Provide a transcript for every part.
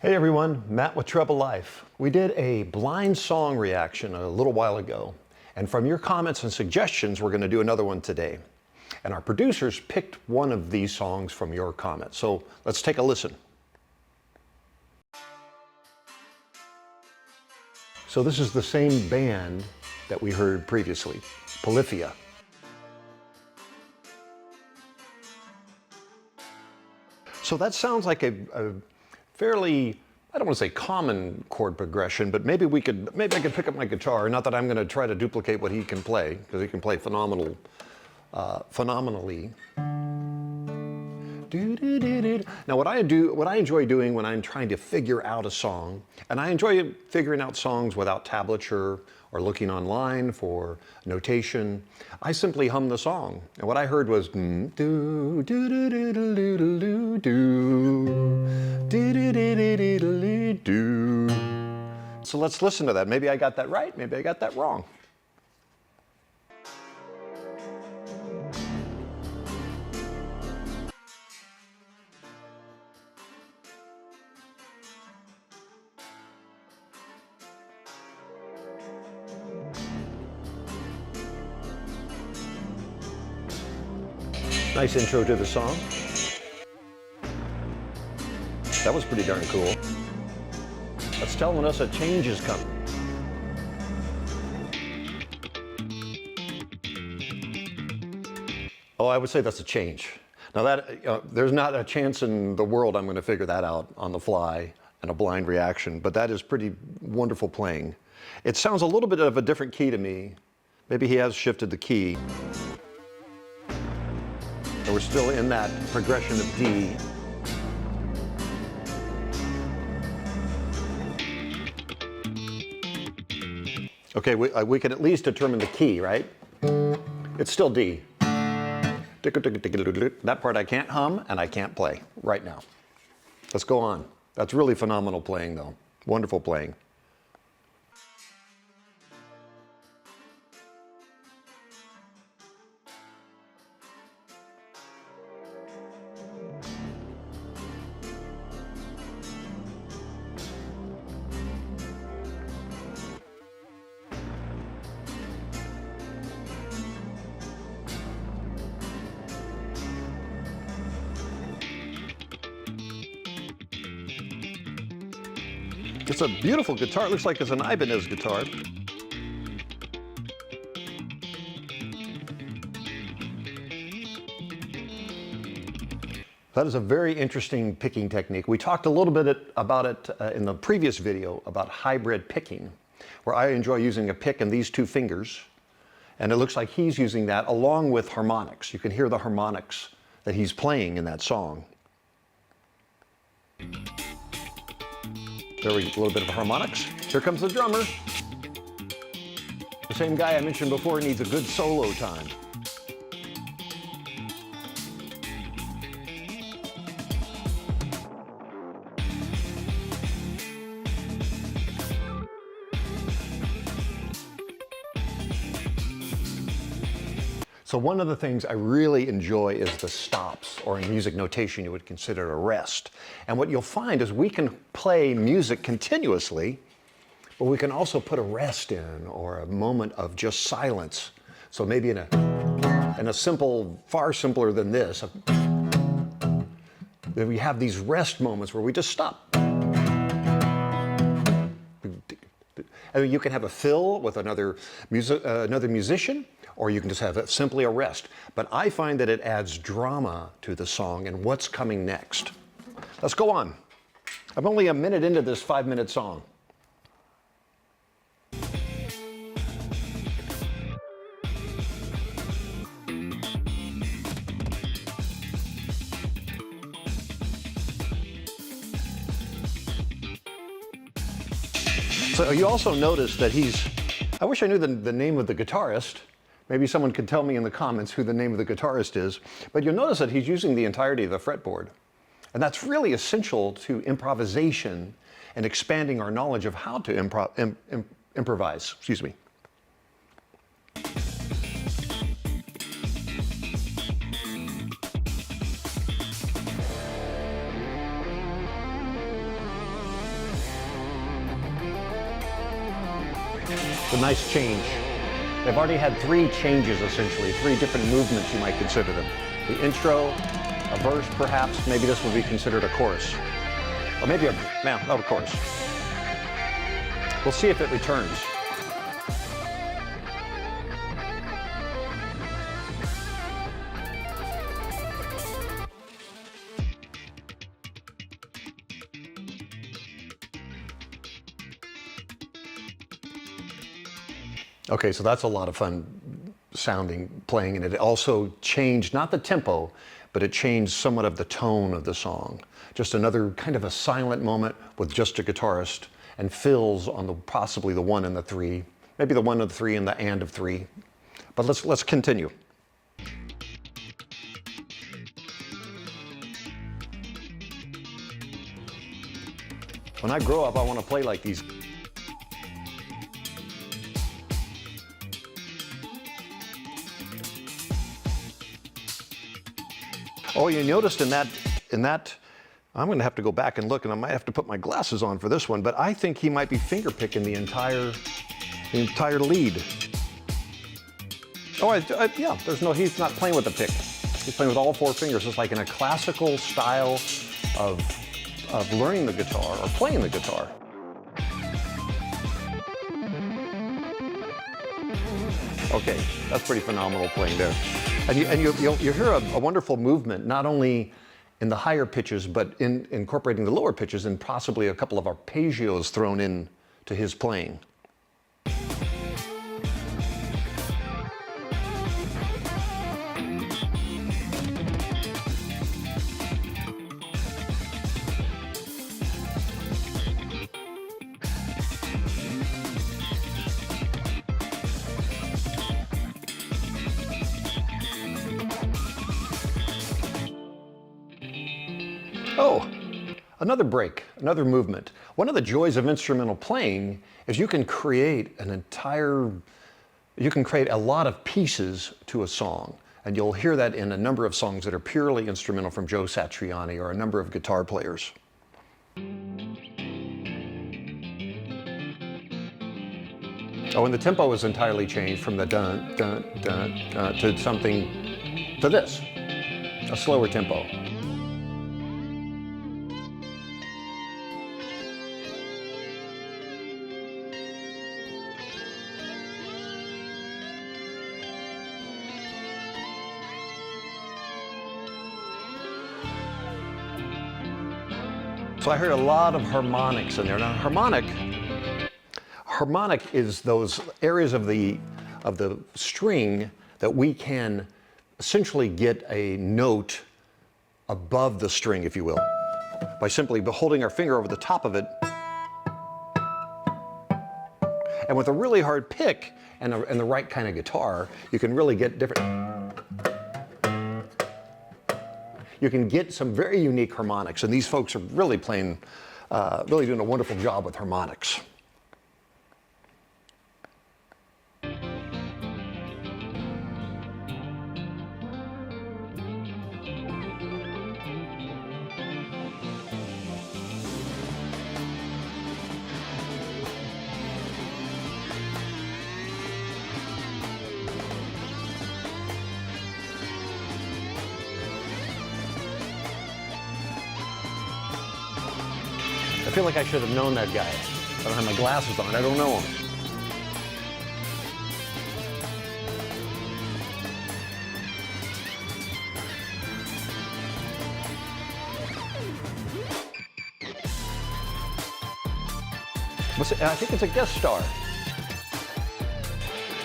Hey everyone, Matt with Treble Life. We did a blind song reaction a little while ago, and from your comments and suggestions, we're going to do another one today. And our producers picked one of these songs from your comments, so let's take a listen. So this is the same band that we heard previously, Polyphia. So that sounds like a fairly, I don't want to say common chord progression, but maybe I could pick up my guitar. Not that I'm going to try to duplicate what he can play, because he can play phenomenally. Now what I enjoy doing when I'm trying to figure out a song, and I enjoy figuring out songs without tablature or looking online for notation, I simply hum the song. And what I heard was do do do do do do do do do. So let's listen to that. Maybe I got that right, maybe I got that wrong. Nice intro to the song. That was pretty darn cool. That's telling us a change is coming. Oh, I would say that's a change. Now there's not a chance in the world I'm going to figure that out on the fly in a blind reaction, but that is pretty wonderful playing. It sounds a little bit of a different key to me. Maybe he has shifted the key. And we're still in that progression of D. Okay, we can at least determine the key, right? It's still D. That part I can't hum and I can't play right now. Let's go on. That's really phenomenal playing though. Wonderful playing. It's a beautiful guitar. It looks like it's an Ibanez guitar. That is a very interesting picking technique. We talked a little bit about it in the previous video about hybrid picking, where I enjoy using a pick and these two fingers. And it looks like he's using that along with harmonics. You can hear the harmonics that he's playing in that song. There we go, a little bit of harmonics. Here comes the drummer. The same guy I mentioned before needs a good solo time. So one of the things I really enjoy is the stops, or in music notation you would consider a rest. And what you'll find is we can play music continuously, but we can also put a rest in, or a moment of just silence. So maybe in a simple, far simpler than this, we have these rest moments where we just stop. I mean, you can have a fill with another musician, or you can just have simply a rest. But I find that it adds drama to the song and what's coming next. Let's go on. I'm only a minute into this 5-minute song. So you also notice that I wish I knew the name of the guitarist. Maybe someone could tell me in the comments who the name of the guitarist is. But you'll notice that he's using the entirety of the fretboard. And that's really essential to improvisation and expanding our knowledge of how to improvise. Excuse me. a nice change. They've already had 3 changes, essentially, 3 different movements you might consider them. The intro, a verse perhaps, maybe this would be considered a chorus. Or maybe a chorus. We'll see if it returns. Okay, so that's a lot of fun sounding, playing, and it also changed, not the tempo, but it changed somewhat of the tone of the song. Just another kind of a silent moment with just a guitarist and fills on the possibly the 1 and the 3, maybe the 1 and the 3 and the and of 3. But let's continue. When I grow up, I want to play like these. Oh, you noticed in that, I'm going to have to go back and look, and I might have to put my glasses on for this one, but I think he might be finger picking the entire lead. Oh, yeah, he's not playing with the pick. He's playing with all 4 fingers. It's like in a classical style of learning the guitar or playing the guitar. Okay, that's pretty phenomenal playing there. And you'll hear a wonderful movement, not only in the higher pitches, but in incorporating the lower pitches and possibly a couple of arpeggios thrown in to his playing. Oh, another break, another movement. One of the joys of instrumental playing is you can create a lot of pieces to a song. And you'll hear that in a number of songs that are purely instrumental from Joe Satriani or a number of guitar players. Oh, and the tempo is entirely changed from the dun, dun, dun, dun to something, to this, a slower tempo. So I heard a lot of harmonics in there. Now, harmonic is those areas of the string that we can essentially get a note above the string, if you will, by simply holding our finger over the top of it. And with a really hard pick and the right kind of guitar, you can really get different. You can get some very unique harmonics, and these folks are really doing a wonderful job with harmonics. I feel like I should have known that guy. I don't have my glasses on. I don't know him. I think it's a guest star.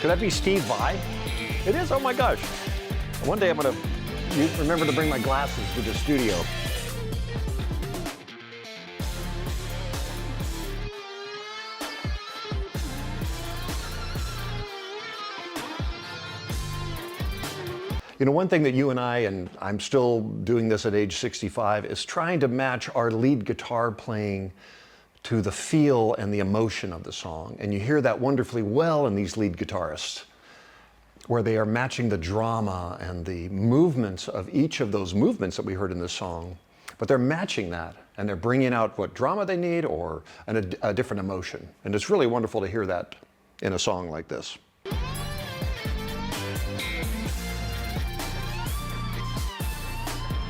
Could that be Steve Vai? It is? Oh my gosh. One day I'm going to remember to bring my glasses to the studio. You know, one thing that you and I'm still doing this at age 65, is trying to match our lead guitar playing to the feel and the emotion of the song. And you hear that wonderfully well in these lead guitarists, where they are matching the drama and the movements of each of those movements that we heard in this song. But they're matching that, and they're bringing out what drama they need or a different emotion. And it's really wonderful to hear that in a song like this.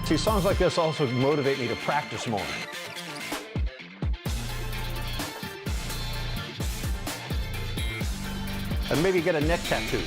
See, songs like this also motivate me to practice more. And maybe get a neck tattoo.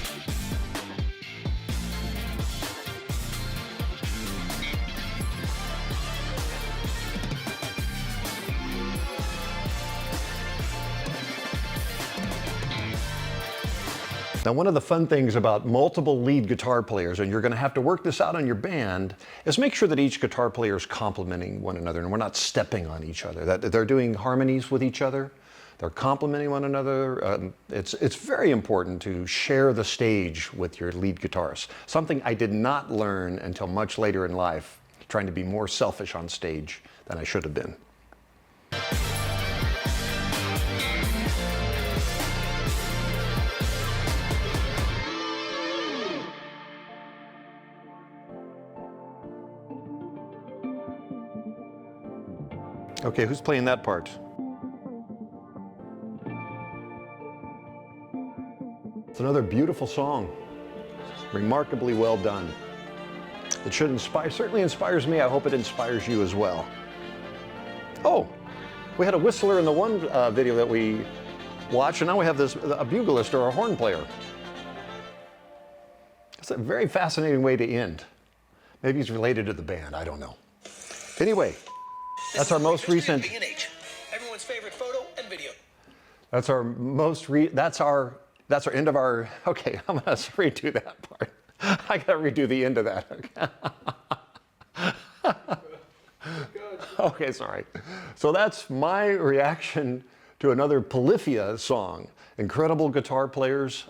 Now, one of the fun things about multiple lead guitar players, and you're going to have to work this out on your band, is make sure that each guitar player is complementing one another and we're not stepping on each other, that they're doing harmonies with each other, they're complementing one another. It's very important to share the stage with your lead guitarist, something I did not learn until much later in life, trying to be more selfish on stage than I should have been. Okay, who's playing that part? It's another beautiful song, remarkably well done. It should inspire, certainly inspires me. I hope it inspires you as well. Oh, we had a whistler in the one video that we watched, and now we have this, a buglist or a horn player. It's a very fascinating way to end. Maybe he's related to the band, I don't know. Anyway, that's our most recent. Everyone's favorite photo and video. That's our most that's our end of our. Okay, I'm gonna redo that part. I gotta redo the end of that. Okay, sorry. So that's my reaction to another Polyphia song. Incredible guitar players,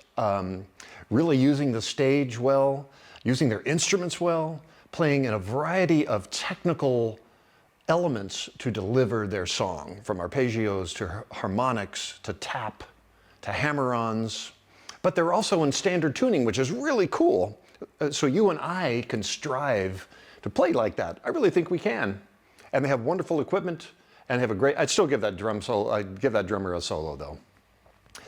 really using the stage well, using their instruments well, playing in a variety of technical elements to deliver their song, from arpeggios to harmonics to tap to hammer-ons. But they're also in standard tuning, which is really cool. So you and I can strive to play like that. I really think we can. And they have wonderful equipment and have a great, I'd still give that I'd give that drummer a solo though.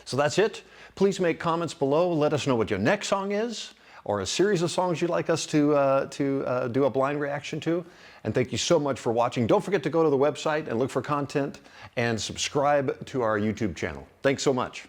So that's it. Please make comments below. Let us know what your next song is, or a series of songs you'd like us to do a blind reaction to. And thank you so much for watching. Don't forget to go to the website and look for content and subscribe to our YouTube channel. Thanks so much.